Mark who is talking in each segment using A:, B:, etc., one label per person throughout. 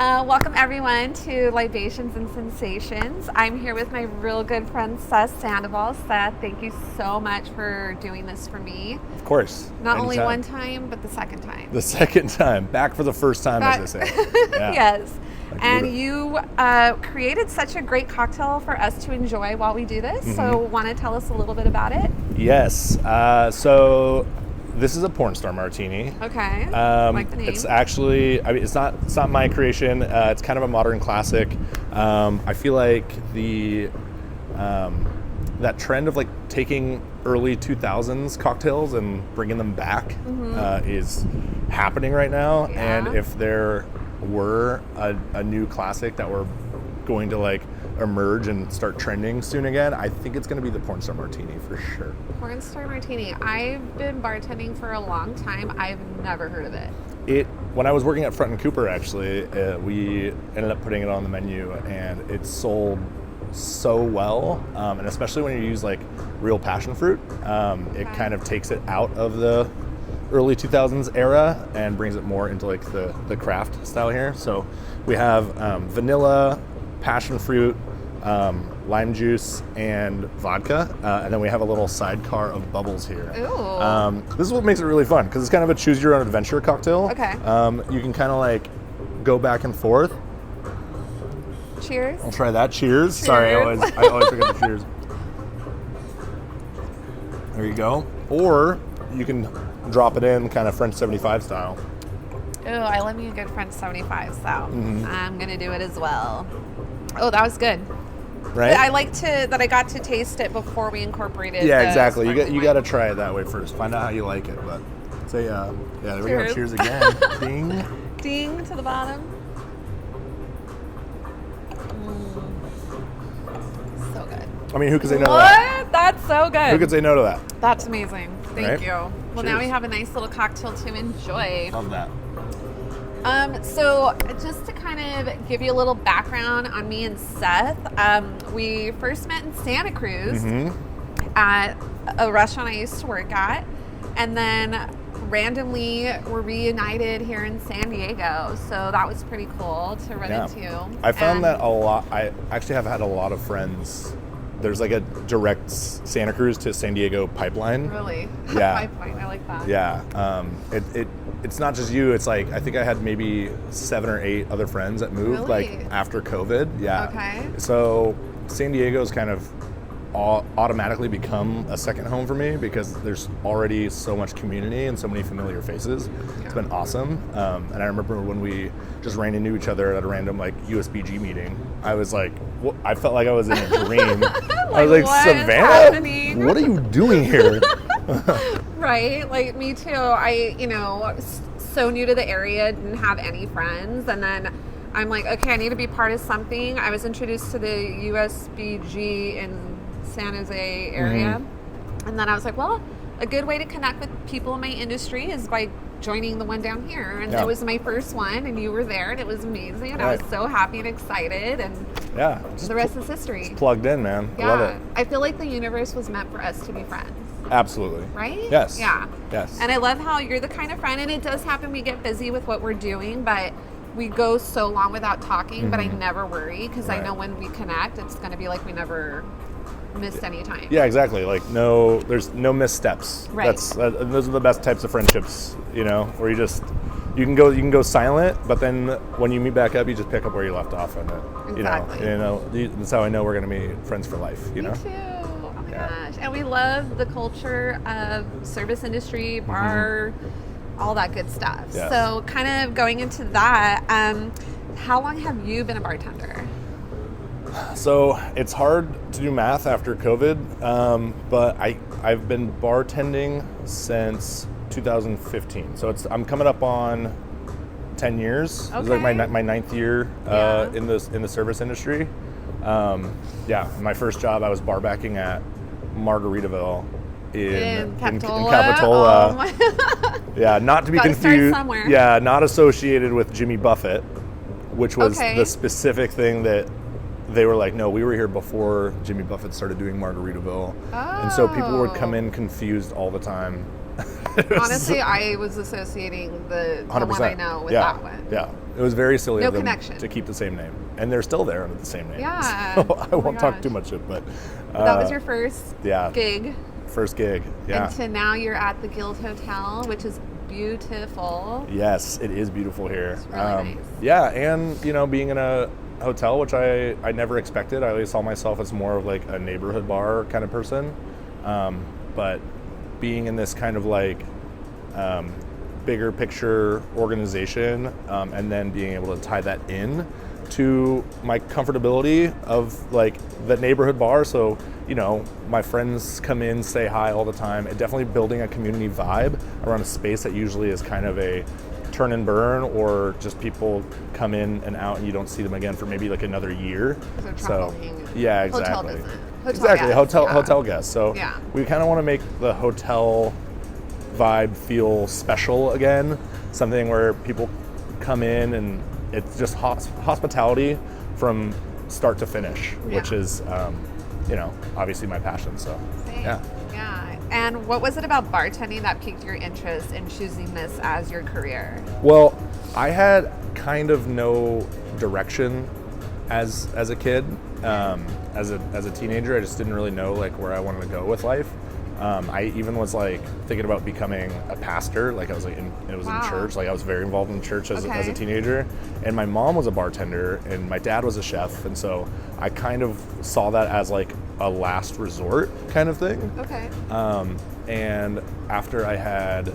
A: Welcome everyone to Libations and Sensations. I'm here with my real good friend Seth Sandoval. Seth, thank you so much for doing this for me.
B: Of course.
A: Not only one time, but the second time.
B: The second time. Back for the first time, as they say. Yeah.
A: Yes. And you created such a great cocktail for us to enjoy while we do this. So want to tell us a little bit about it?
B: Yes. So this is a porn star martini.
A: Okay. Like the name.
B: It's actually, it's not my creation. It's kind of a modern classic. I feel like that trend of like taking early 2000s cocktails and bringing them back is happening right now.
A: Yeah.
B: And if there were a new classic that we're going to like emerge and start trending soon again, I think it's going to be the porn star martini for sure.
A: Porn star martini. I've been bartending for a long time. I've never heard of it.
B: When I was working at Front and Cooper, actually, we ended up putting it on the menu, and it sold so well, and especially when you use like real passion fruit, it kind of takes it out of the early 2000s era and brings it more into like the craft style here. So we have vanilla, passion fruit, lime juice, and vodka, and then we have a little sidecar of bubbles here.
A: Ooh.
B: This is what makes it really fun, because it's kind of a choose your own adventure cocktail.
A: Okay.
B: You can kind of like go back and forth.
A: Cheers.
B: I'll try that. Cheers. Sorry, I always forget the cheers. There you go. Or you can drop it in kind of French 75 style.
A: Oh, I love me a good French 75, so I'm going to do it as well. Oh, that was good.
B: Right?
A: I liked that I got to taste it before we incorporated.
B: Yeah, exactly. You got to
A: wine.
B: try it that way first. Find out how you like it. But say, yeah, there we go.
A: Cheers.
B: Cheers again. Ding.
A: Ding to the bottom. So good.
B: I mean, who could say no to that?
A: What? That's so good.
B: Who could say no to that?
A: That's amazing. Thank
B: Right?
A: you. Well,
B: Cheers.
A: now we have a nice little cocktail to enjoy.
B: Love that.
A: So just to kind of give you a little background on me and Seth, we first met in Santa Cruz at a restaurant I used to work at, and then randomly were reunited here in San Diego. So that was pretty cool to run into.
B: I found that a lot. I actually have had a lot of friends. There's like a direct Santa Cruz to San Diego pipeline.
A: Really?
B: Yeah.
A: Pipeline, I like that.
B: Yeah. It's not just you. It's like, I think I had maybe 7 or 8 other friends that moved like
A: Really?
B: after COVID. Yeah.
A: Okay.
B: So San Diego's kind of automatically become a second home for me, because there's already so much community and so many familiar faces. It's been awesome. And I remember when we just ran into each other at a random like USBG meeting, I was like, I felt like I was in a dream. I was like,
A: what is
B: Savannah,
A: happening?
B: what are you doing here?
A: Right, like me too. I, so new to the area, didn't have any friends, and then I'm like, okay, I need to be part of something. I was introduced to the USBG in San Jose area, and then I was like, well, a good way to connect with people in my industry is by joining the one down here, and it was my first one, and you were there, and it was amazing, and I was so happy and excited, and the rest is history.
B: It's plugged in, man.
A: Yeah,
B: Love it.
A: I feel like the universe was meant for us to be friends.
B: Absolutely.
A: Right?
B: Yes.
A: Yeah.
B: Yes.
A: And I love how you're the kind of friend, and it does happen, we get busy with what we're doing, but we go so long without talking, but I never worry, because I know when we connect, it's going to be like we never missed any time.
B: Yeah, exactly. Like there's no missteps.
A: Right.
B: Those are the best types of friendships, where you can go silent, but then when you meet back up, you just pick up where you left off, and
A: Exactly.
B: That's how I know we're going to be friends for life.
A: Me too. Oh my gosh. And we love the culture of service industry, bar, all that good stuff.
B: Yes.
A: So kind of going into that, how long have you been a bartender?
B: So it's hard to do math after COVID, but I've been bartending since 2015. So I'm coming up on 10 years.
A: Okay.
B: It's like my 9th year in the service industry. My first job, I was bar backing at Margaritaville in Capitola.
A: Oh my.
B: Yeah, not to be
A: Gotta start
B: confused.
A: somewhere.
B: Yeah, not associated with Jimmy Buffett, which was
A: Okay.
B: the specific thing that they were like, no, we were here before Jimmy Buffett started doing Margaritaville. And so people would come in confused all the time.
A: Honestly, I was associating the one I know with that one.
B: Yeah. It was very silly
A: No
B: of them
A: connection.
B: to keep the same name. And they're still there under the same name.
A: Yeah.
B: So I
A: Oh my
B: won't talk
A: gosh.
B: too much shit, but
A: That was your first
B: yeah.
A: gig.
B: First gig. Yeah.
A: And to now you're at the Guild Hotel, which is beautiful.
B: Yes, it is beautiful here.
A: It's really nice.
B: Yeah, and you know, being in a hotel, which I never expected. I always saw myself as more of like a neighborhood bar kind of person. But being in this kind of like bigger picture organization, and then being able to tie that in to my comfortability of like the neighborhood bar. So, you know, my friends come in, say hi all the time, and definitely building a community vibe around a space that usually is kind of a turn and burn, or just people come in and out and you don't see them again for maybe like another year.
A: So
B: yeah,
A: hotel
B: exactly.
A: visit.
B: Exactly,
A: guests,
B: hotel guests. So
A: Yeah.
B: we kind of want to make the hotel vibe feel special again, something where people come in and it's just hospitality from start to finish, which is, you know, obviously my passion. So,
A: Same.
B: yeah.
A: Yeah. And what was it about bartending that piqued your interest in choosing this as your career?
B: Well, I had kind of no direction as a kid. As a teenager, I just didn't really know like where I wanted to go with life. I even was like thinking about becoming a pastor. Like I was like in church. Like I was very involved in church as a teenager. And my mom was a bartender and my dad was a chef. And so I kind of saw that as like a last resort kind of thing.
A: Okay.
B: And after I had,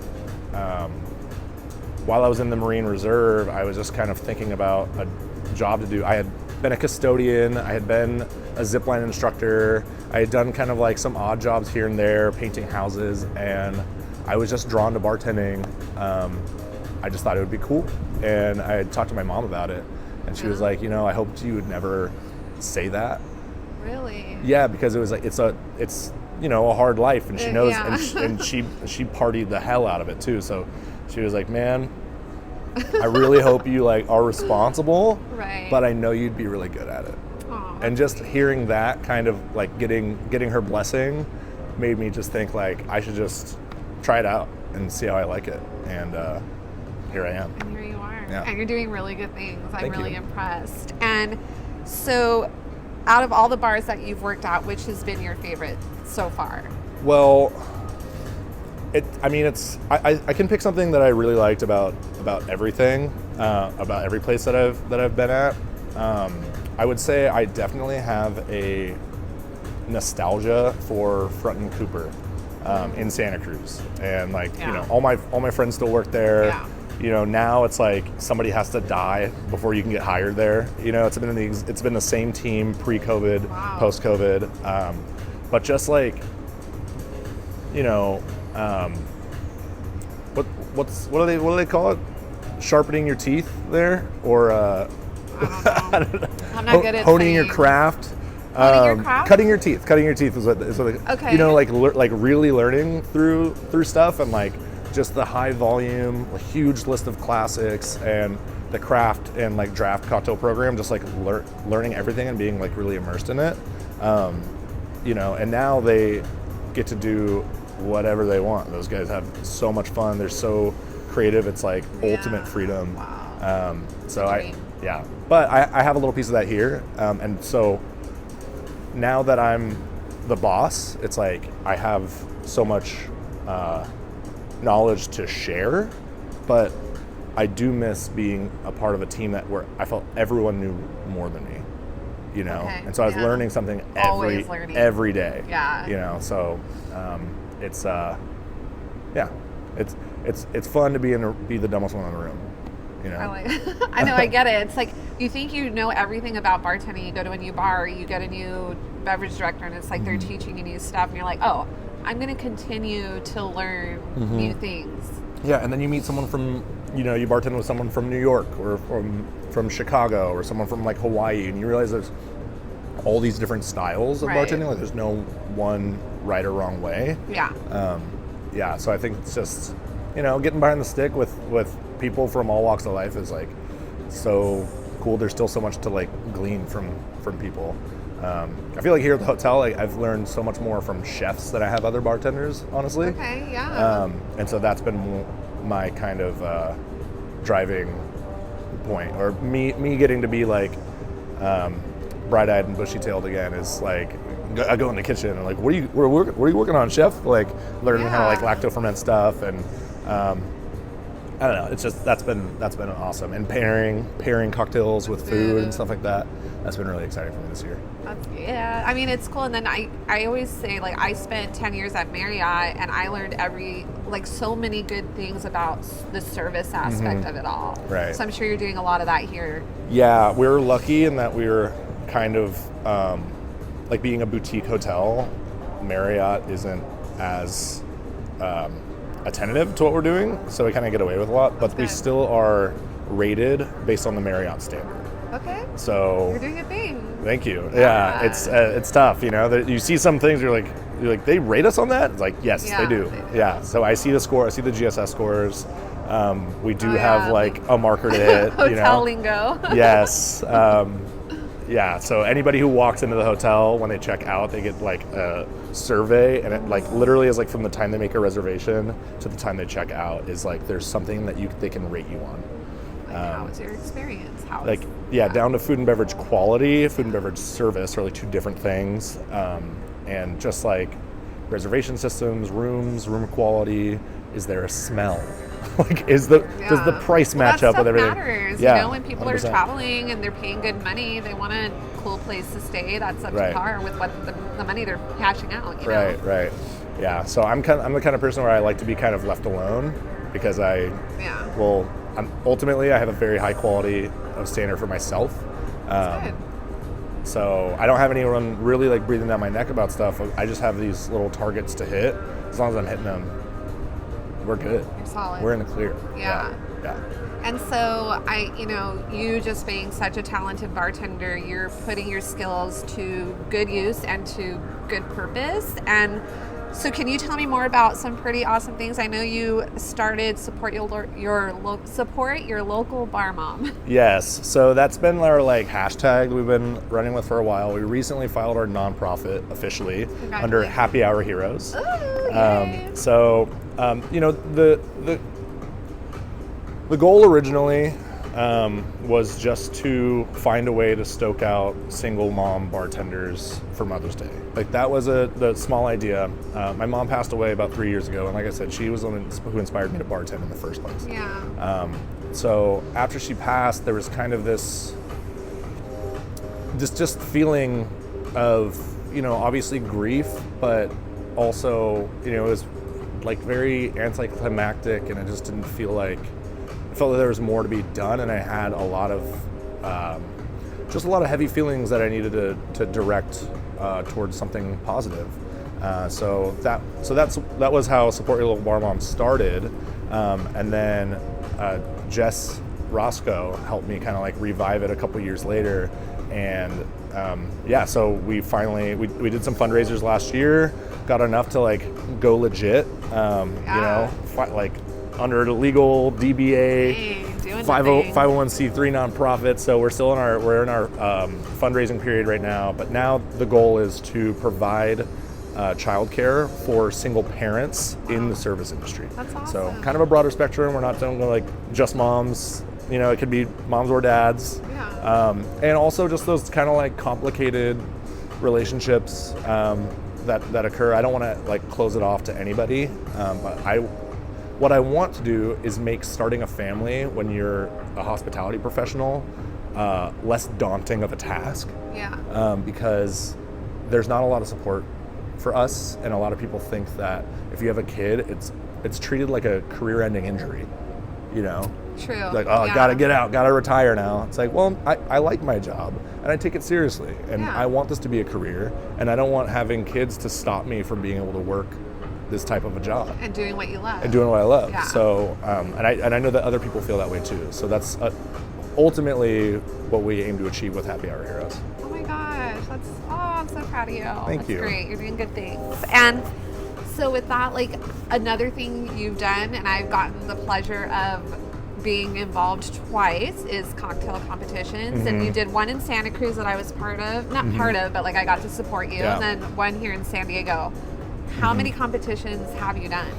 B: while I was in the Marine Reserve, I was just kind of thinking about a job to do. I had been a custodian, I had been a zipline instructor, I had done kind of like some odd jobs here and there, painting houses, and I was just drawn to bartending. I just thought it would be cool, and I had talked to my mom about it, and she was like, you know, I hoped you would never say that.
A: Really?
B: Yeah, because it was like it's you know, a hard life, and she knows,
A: Yeah.
B: and she partied the hell out of it too. So she was like, man, I really hope you like are responsible,
A: Right.
B: but I know you'd be really good at it.
A: Aw,
B: And just hearing that kind of like getting her blessing made me just think like I should just try it out and see how I like it. And here I am.
A: and here you are.
B: Yeah.
A: And you're doing really good things. I'm
B: Thank
A: really
B: you.
A: impressed. And so, out of all the bars that you've worked at, which has been your favorite so far?
B: Well, I can pick something that I really liked about everything, about every place that I've been at. I would say I definitely have a nostalgia for Front and Cooper in Santa Cruz, and like you know, all my friends still work there.
A: Yeah.
B: You know, now it's like somebody has to die before you can get hired there. You know, it's been the same team pre-COVID,
A: Wow.
B: post-COVID, but just like, you know, what do they call it? Sharpening your teeth there, or
A: I don't know. I'm not good at
B: honing your
A: saying.
B: craft.
A: Honing your craft?
B: Cutting your teeth is what
A: Okay.
B: you know, like like really learning through stuff, and like just the high volume, a huge list of classics, and the craft and like draft cocktail program, just like learning everything and being like really immersed in it. You know, and now they get to do whatever they want. Those guys have so much fun. They're so creative. It's like ultimate freedom.
A: Wow.
B: So
A: Great.
B: but I have a little piece of that here. And so now that I'm the boss, it's like I have so much knowledge to share, but I do miss being a part of a team where I felt everyone knew more than me, you know?
A: Okay.
B: And so I was learning something
A: Always learning.
B: every day.
A: Yeah.
B: You know, so it's it's fun to be the dumbest one in the room, you know?
A: I know, I get it. It's like you think you know everything about bartending. You go to a new bar, you get a new beverage director, and it's like they're teaching you new stuff, and you're like, oh, I'm going to continue to learn new things.
B: Yeah, and then you meet someone from, you know, you bartend with someone from New York or from Chicago or someone from like Hawaii, and you realize there's all these different styles of
A: Right.
B: bartending. Like there's no one right or wrong way.
A: Yeah.
B: Yeah, so I think it's just, you know, getting behind the stick with people from all walks of life is like so cool. There's still so much to like glean from people. I feel like here at the hotel, like I've learned so much more from chefs than I have other bartenders, honestly.
A: Okay, yeah.
B: And so that's been my kind of driving point, or me getting to be like bright-eyed and bushy-tailed again is like I go in the kitchen and like, what are you working on, chef? Like learning how to like lacto-ferment stuff, and I don't know. It's just that's been awesome, and pairing cocktails with food and stuff like that. That's been really exciting for me this year.
A: Yeah, I mean, it's cool. And then I always say, like, I spent 10 years at Marriott, and I learned so many good things about the service aspect of it all.
B: Right.
A: So I'm sure you're doing a lot of that here.
B: Yeah, we're lucky in that we're kind of like being a boutique hotel. Marriott isn't as attentive to what we're doing, so we kind of get away with a lot. But we still are rated based on the Marriott standard.
A: Okay.
B: So
A: you're doing a thing.
B: Thank you. Yeah, it's tough, you know. You see some things, you're like, they rate us on that? It's like, yes, they do. Yeah. So I see the score. I see the GSS scores. We do have like a marker to hit.
A: Hotel lingo.
B: Yes. Yeah. So anybody who walks into the hotel, when they check out, they get like a survey, and it like literally is like from the time they make a reservation to the time they check out is like there's something that they can rate you on.
A: How was your experience?
B: Down to food and beverage quality, food and beverage service are like two different things, and just like reservation systems, room quality. Is there a smell? Like, does the price match up with everything?
A: Matters.
B: Yeah,
A: you know, when people
B: 100%.
A: are traveling and they're paying good money, they want a cool place to stay. That's up to par with what the money they're cashing out. You know?
B: Right. Yeah. So I'm the kind of person where I like to be kind of left alone, because ultimately I have a very high quality of standard for myself.
A: That's good.
B: So I don't have anyone really like breathing down my neck about stuff. I just have these little targets to hit. As long as I'm hitting them, we're good.
A: You're solid.
B: We're in the clear.
A: Yeah. And so you just being such a talented bartender, you're putting your skills to good use and to good purpose. And so can you tell me more about some pretty awesome things? I know you started support your local bar mom.
B: Yes. So that's been our like hashtag we've been running with for a while. We recently filed our nonprofit officially under Happy Hour Heroes. The goal originally was just to find a way to stoke out single mom bartenders for Mother's Day. Like that was the small idea. My mom passed away about 3 years ago, and like I said, she was the one who inspired me to bartend in the first place.
A: Yeah.
B: So after she passed, there was kind of this just feeling of, obviously grief, but also, it was like very anticlimactic, and it just didn't feel like, I felt that there was more to be done, and I had a lot of heavy feelings that I needed to direct towards something positive. So that was how Support Your Local Bar Mom started, and then Jess Roscoe helped me kind of like revive it a couple years later, and so we finally we did some fundraisers last year, got enough to like go legit, like under the legal DBA, 501c3 nonprofit. So we're still in our fundraising period right now. But now the goal is to provide childcare for single parents in the service industry.
A: That's awesome.
B: So kind of a broader spectrum. We're not doing like just moms. It could be moms or dads.
A: Yeah.
B: And also just those kind of like complicated relationships that occur. I don't want to like close it off to anybody, but what I want to do is make starting a family when you're a hospitality professional less daunting of a task.
A: Yeah.
B: Because there's not a lot of support for us, and a lot of people think that if you have a kid, it's treated like a career-ending injury.
A: True.
B: Like, gotta get out, gotta retire now. It's like, well, I like my job, and I take it seriously, and I want this to be a career, and I don't want having kids to stop me from being able to work this type of a job
A: and doing what you love.
B: Yeah. So and I know that other people feel that way too. So that's ultimately what we aim to achieve with Happy Hour Heroes.
A: Oh my gosh, I'm so proud of you.
B: Thank you.
A: That's great. You're doing good things. And so with that, like another thing you've done, and I've gotten the pleasure of being involved twice, is cocktail competitions.
B: Mm-hmm.
A: And you did one in Santa Cruz that I was part of, part of, but like I got to support you, and then one here in San Diego. How many competitions have you done?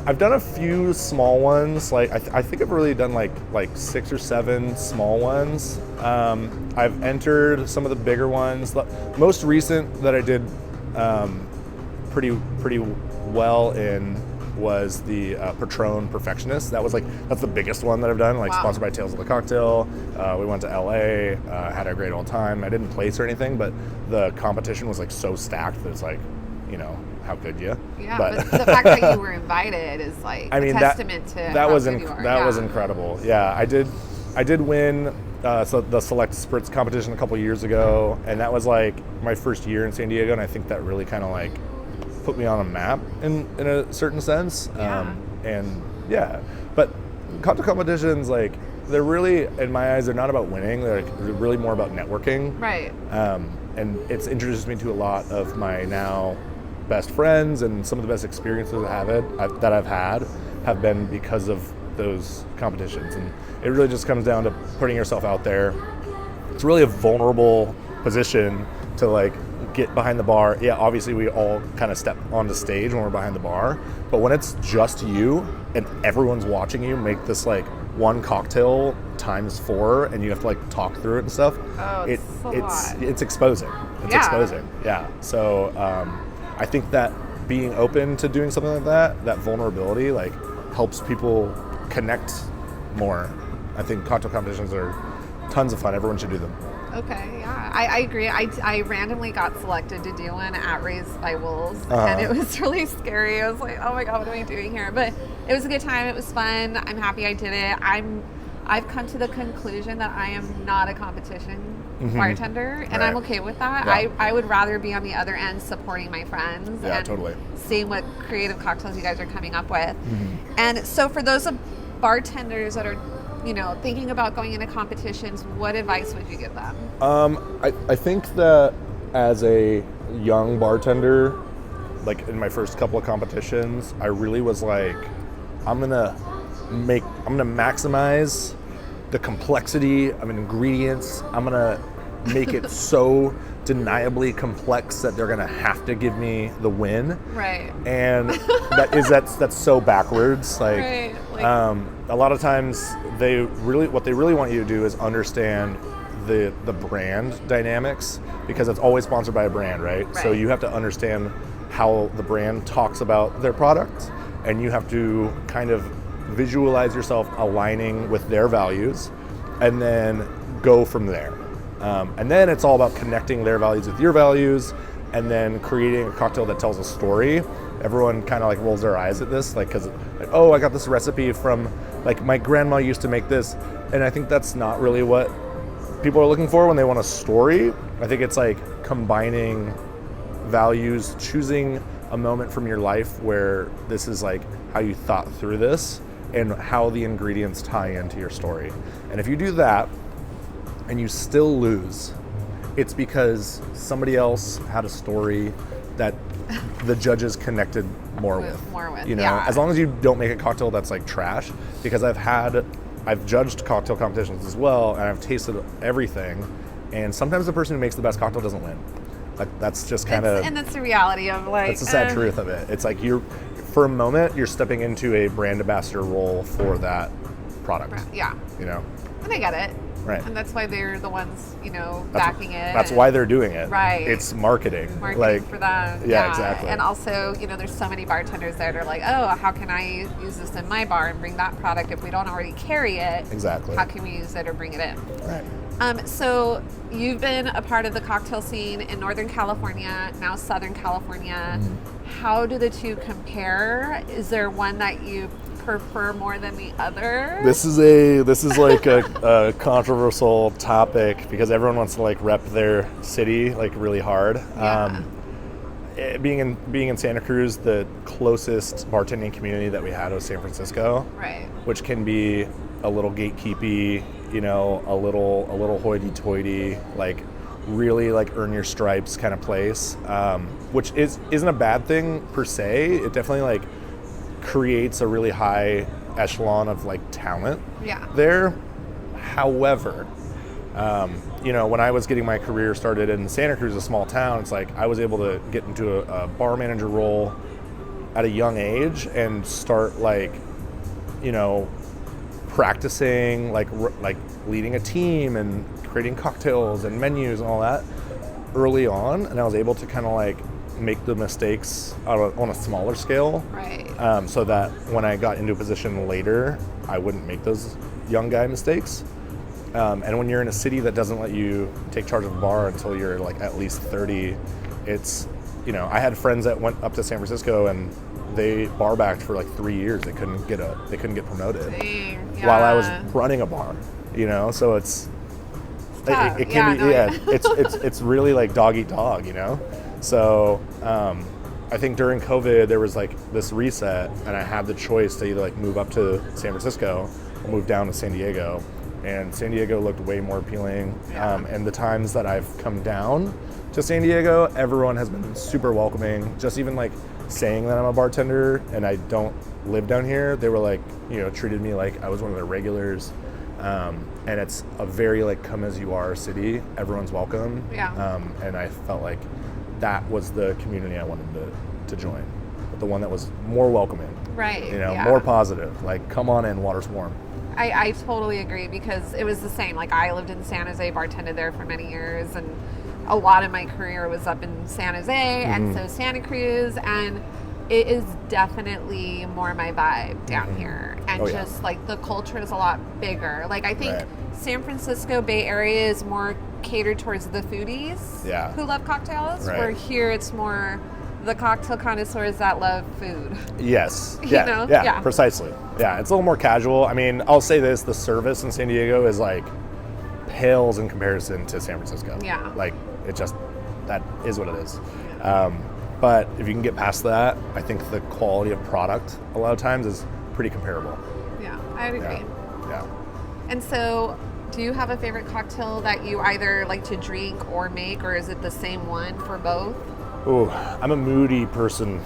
B: I've done a few small ones. Like I think I've really done like 6 or 7 small ones. I've entered some of the bigger ones. The most recent that I did pretty well in was the Patron Perfectionist. That's the biggest one that I've done. Like,
A: wow.
B: Sponsored by Tales of the Cocktail. We went to LA, had a great old time. I didn't place or anything, but the competition was like so stacked that it's like, you know, how could you?
A: Yeah, but the fact that you were invited is like a testament to
B: that
A: how
B: was
A: good you are.
B: that was incredible. Yeah, I did win the Select Spritz competition a couple years ago, and that was like my first year in San Diego, and I think that really kind of like put me on a map in a certain sense. But cocktail competitions, like, they're really, in my eyes, they're not about winning. They're really more about networking.
A: Right.
B: And it's introduced me to a lot of my now best friends, and some of the best experiences that I've had have been because of those competitions. And it really just comes down to putting yourself out there. It's really a vulnerable position to like get behind the bar. Yeah, obviously we all kind of step onto stage when we're behind the bar, but when it's just you and everyone's watching you make this like one cocktail times 4, and you have to like talk through it and stuff.
A: Oh,
B: it's exposing. It's exposing. Yeah. So I think that being open to doing something like that vulnerability, like, helps people connect more. I think cocktail competitions are tons of fun. Everyone should do them.
A: Okay, yeah, I agree. I randomly got selected to do one at Raised by Wolves, and it was really scary. I was like, oh my God, what am I doing here? But it was a good time. It was fun. I'm happy I did it. I've come to the conclusion that I am not a competition bartender, and I'm okay with that. Yeah. I would rather be on the other end supporting my friends and
B: totally
A: seeing what creative cocktails you guys are coming up with. And so for those bartenders that are, you know, thinking about going into competitions, what advice would you give them?
B: I think that as a young bartender, like in my first couple of competitions, I really was like, I'm gonna maximize the complexity of ingredients. I'm gonna make it so deniably complex that they're gonna have to give me the win.
A: Right.
B: And that's so backwards. Like,
A: right.
B: A lot of times what they really want you to do is understand the brand dynamics, because it's always sponsored by a brand, right? So you have to understand how the brand talks about their product, and you have to kind of visualize yourself aligning with their values, and then go from there. And then it's all about connecting their values with your values, and then creating a cocktail that tells a story. Everyone kind of like rolls their eyes at this, like, because like, oh, I got this recipe from, like, my grandma used to make this, and I think that's not really what people are looking for when they want a story. I think it's like combining values, choosing a moment from your life where this is like how you thought through this and how the ingredients tie into your story. And if you do that and you still lose, it's because somebody else had a story that the judges connected more with. You know, as long as you don't make a cocktail that's like trash, because I've judged cocktail competitions as well, and I've tasted everything, and sometimes the person who makes the best cocktail doesn't win. Like, that's just kind of,
A: and that's the reality of, like,
B: that's the sad truth of it. It's like for a moment, you're stepping into a brand ambassador role for that product.
A: Yeah.
B: You know?
A: And I get it.
B: Right.
A: And that's why they're the ones, you know, backing it.
B: That's why they're doing it.
A: Right.
B: It's marketing.
A: Marketing for them.
B: Yeah, exactly.
A: And also, you know, there's so many bartenders that are like, oh, how can I use this in my bar and bring that product if we don't already carry it?
B: Exactly.
A: How can we use it or bring it in?
B: Right.
A: So you've been a part of the cocktail scene in Northern California, now Southern California. How do the two compare? Is there one that you prefer more than the other?
B: This is like a controversial topic, because everyone wants to like rep their city like really hard.
A: Yeah.
B: Being in Santa Cruz, the closest bartending community that we had was San Francisco,
A: right? Which
B: can be a little gatekeepy, you know, a little hoity-toity, like really like earn your stripes kind of place, which isn't a bad thing per se. It definitely like creates a really high echelon of like talent there. However, you know, when I was getting my career started in Santa Cruz, a small town, it's like I was able to get into a bar manager role at a young age and start like, you know, practicing like leading a team and creating cocktails and menus and all that early on, and I was able to kind of like make the mistakes on a smaller scale,
A: right?
B: So that when I got into a position later, I wouldn't make those young guy mistakes. And when you're in a city that doesn't let you take charge of a bar until you're like at least 30, it's, you know, I had friends that went up to San Francisco and they bar backed for like 3 years. They couldn't get promoted.
A: Dang, yeah.
B: While I was running a bar, you know. So it's it can be it's really like dog eat dog, you know. So I think during COVID there was like this reset, and I had the choice to either like move up to San Francisco or move down to San Diego. And San Diego looked way more appealing. And the times that I've come down to San Diego, everyone has been super welcoming. Just even like saying that I'm a bartender and I don't live down here, they were like, you know, treated me like I was one of their regulars. And it's a very like come as you are city. Everyone's welcome.
A: Yeah.
B: And I felt like that was the community I wanted to join. The one that was more welcoming.
A: Right.
B: You know, more positive. Like, come on in, water's warm.
A: I totally agree, because it was the same. Like, I lived in San Jose, bartended there for many years, and a lot of my career was up in San Jose and so Santa Cruz, and it is definitely more my vibe down here. And just like the culture is a lot bigger. Like, I think San Francisco Bay Area is more catered towards the foodies who love cocktails, where here it's more the cocktail connoisseurs that love food.
B: Yes.
A: You know?
B: Precisely. Yeah, it's a little more casual. I mean, I'll say this, the service in San Diego is like pales in comparison to San Francisco.
A: Yeah.
B: Like, it just, that is what it is. But if you can get past that, I think the quality of product a lot of times is pretty comparable.
A: Yeah, I would agree.
B: Yeah.
A: And so, do you have a favorite cocktail that you either like to drink or make, or is it the same one for both?
B: Ooh, I'm a moody person.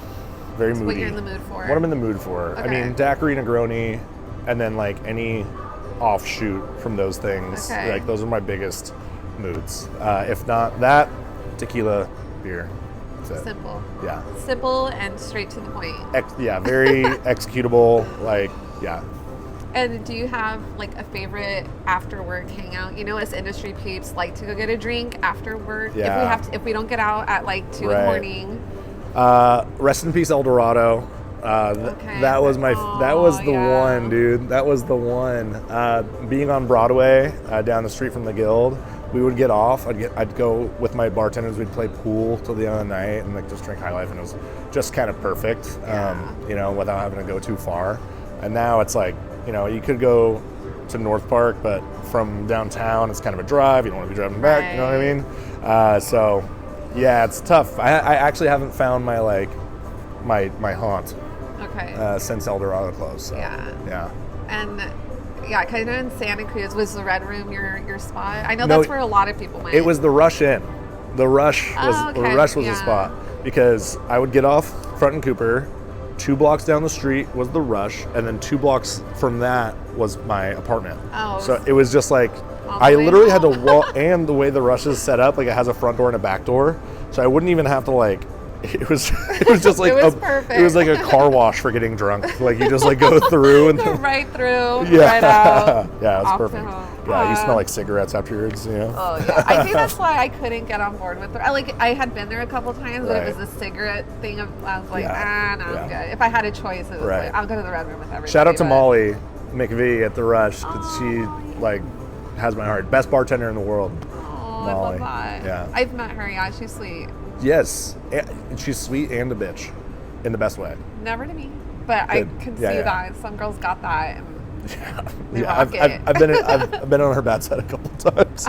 B: Very moody.
A: What you're in the mood for.
B: What I'm in the mood for.
A: Okay.
B: I mean, daiquiri, Negroni, and then like any offshoot from those things.
A: Okay.
B: Like, those are my biggest moods. If not that, tequila, beer. That's it.
A: Simple.
B: Yeah.
A: Simple and straight to the point.
B: Very executable. Like, yeah.
A: And do you have like a favorite after work hangout? You know, as industry peeps like to go get a drink after work.
B: Yeah.
A: If we don't get out at like 2 in the morning.
B: Rest in peace, El Dorado. That was the one, dude. That was the one. Being on Broadway, down the street from the Guild, we would get off. I'd go with my bartenders. We'd play pool till the end of the night and like just drink High Life, and it was just kind of perfect. You know, without having to go too far. And now it's like, you know, you could go to North Park, but from downtown it's kind of a drive. You don't want to be driving back. You know what I mean? So, yeah, it's tough. I actually haven't found my like my haunt.
A: Okay.
B: Since El Dorado closed. So, yeah.
A: And yeah, kind of in Santa Cruz, was the Red Room your spot? I know that's where a lot of people went.
B: It was the Rush Inn. The Rush was the spot, because I would get off Front and Cooper. 2 blocks down the street was the Rush, and then 2 blocks from that was my apartment. So it was just like, I literally had to walk, and the way the Rush is set up, like it has a front door and a back door, so I wouldn't even have to like, it was just like
A: perfect.
B: It was like a car wash for getting drunk. Like, you just like go through and
A: right through, right out.
B: Yeah, it was perfect. Yeah, you smell like cigarettes afterwards, you know?
A: Oh, yeah. I think that's why I couldn't get on board with it. I had been there a couple times, but it was a cigarette thing. I was like, no, I'm good. If I had a choice, it was like, I'll go to the Red Room with everybody.
B: Shout out to Molly McVie at the Rush, because she like has my heart. Best bartender in the world.
A: Oh,
B: Molly.
A: I love that.
B: Yeah.
A: I've met her. Yeah, she's sweet.
B: Yes, she's sweet and a bitch, in the best way.
A: Never to me, but I can see that some girls got that. And
B: I've been on her bad side a couple times.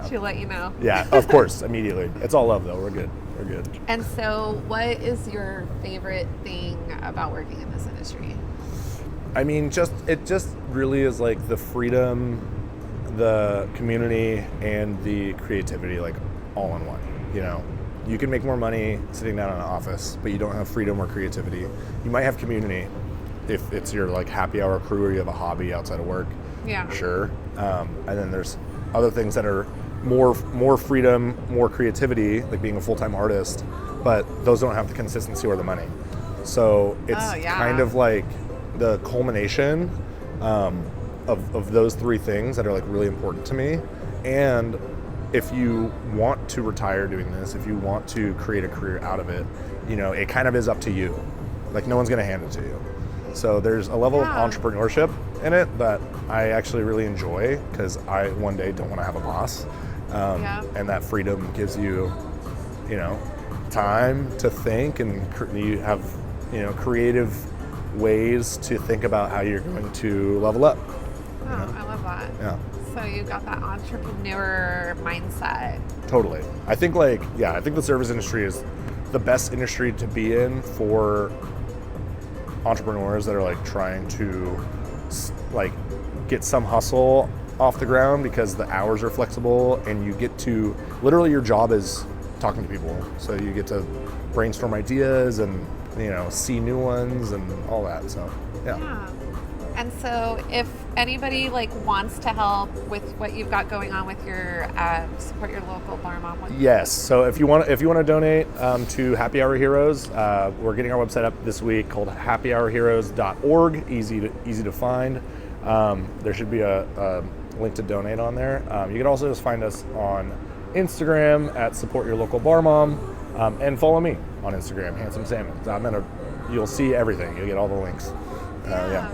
A: She'll let you know.
B: Yeah, of course, immediately. It's all love, though. We're good.
A: And so, what is your favorite thing about working in this industry?
B: I mean, it just really is like the freedom, the community, and the creativity, like all in one. You know, you can make more money sitting down in an office, but you don't have freedom or creativity. You might have community if it's your like happy hour crew, or you have a hobby outside of work.
A: Yeah.
B: Sure. And then there's other things that are more freedom, more creativity, like being a full-time artist, but those don't have the consistency or the money. So it's
A: Oh, yeah.
B: kind of like the culmination of those three things that are like really important to me. And if you want to retire doing this, if you want to create a career out of it, you know, it kind of is up to you. Like no one's going to hand it to you. So there's a level of entrepreneurship in it that I actually really enjoy because I one day don't want to have a boss. And that freedom gives you, you know, time to think, and you have, you know, creative ways to think about how you're going to level up.
A: Oh, I love that.
B: Yeah.
A: So you got that entrepreneur mindset.
B: Totally. I think I think the service industry is the best industry to be in for entrepreneurs that are like trying to like get some hustle off the ground, because the hours are flexible and you get to literally, your job is talking to people. So you get to brainstorm ideas and, you know, see new ones and all that. So yeah.
A: And so if anybody like wants to help with what you've got going on with your support your local bar mom.
B: Yes. So if you want to donate to Happy Hour Heroes, we're getting our website up this week called happyhourheroes.org. Easy to find. There should be a link to donate on there. You can also just find us on Instagram at Support Your Local Bar Mom, and follow me on Instagram, Handsome Salmon. You'll see everything. You'll get all the links. Yeah.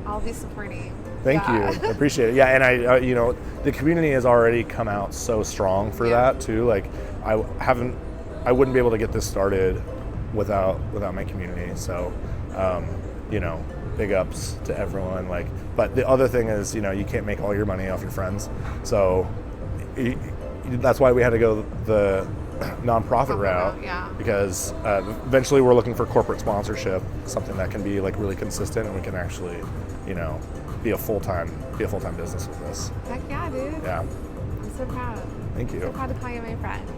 A: I'll be supporting.
B: Thank you. I appreciate it. Yeah, and I, you know, the community has already come out so strong for that too. Like, I wouldn't be able to get this started without my community. So, you know, big ups to everyone. Like, but the other thing is, you know, you can't make all your money off your friends. So that's why we had to go the nonprofit route.
A: Yeah.
B: Because eventually we're looking for corporate sponsorship, something that can be like really consistent, and we can actually, you know, be a full-time business with this.
A: Heck yeah, dude.
B: Yeah.
A: I'm so proud.
B: Thank you.
A: So proud to call you my friend.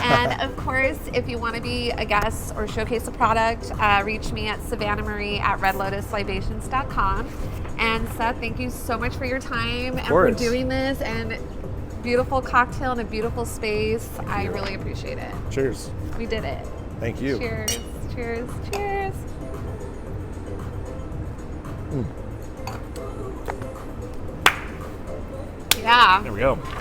A: And of course, if you want to be a guest or showcase a product, reach me at Savannah Marie at redlotuslibations.com. And Seth, thank you so much for your time and for doing this, and beautiful cocktail in a beautiful space. I really appreciate it.
B: Cheers.
A: We did it.
B: Thank you.
A: Cheers. Cheers. Cheers. Yeah.
B: There we go.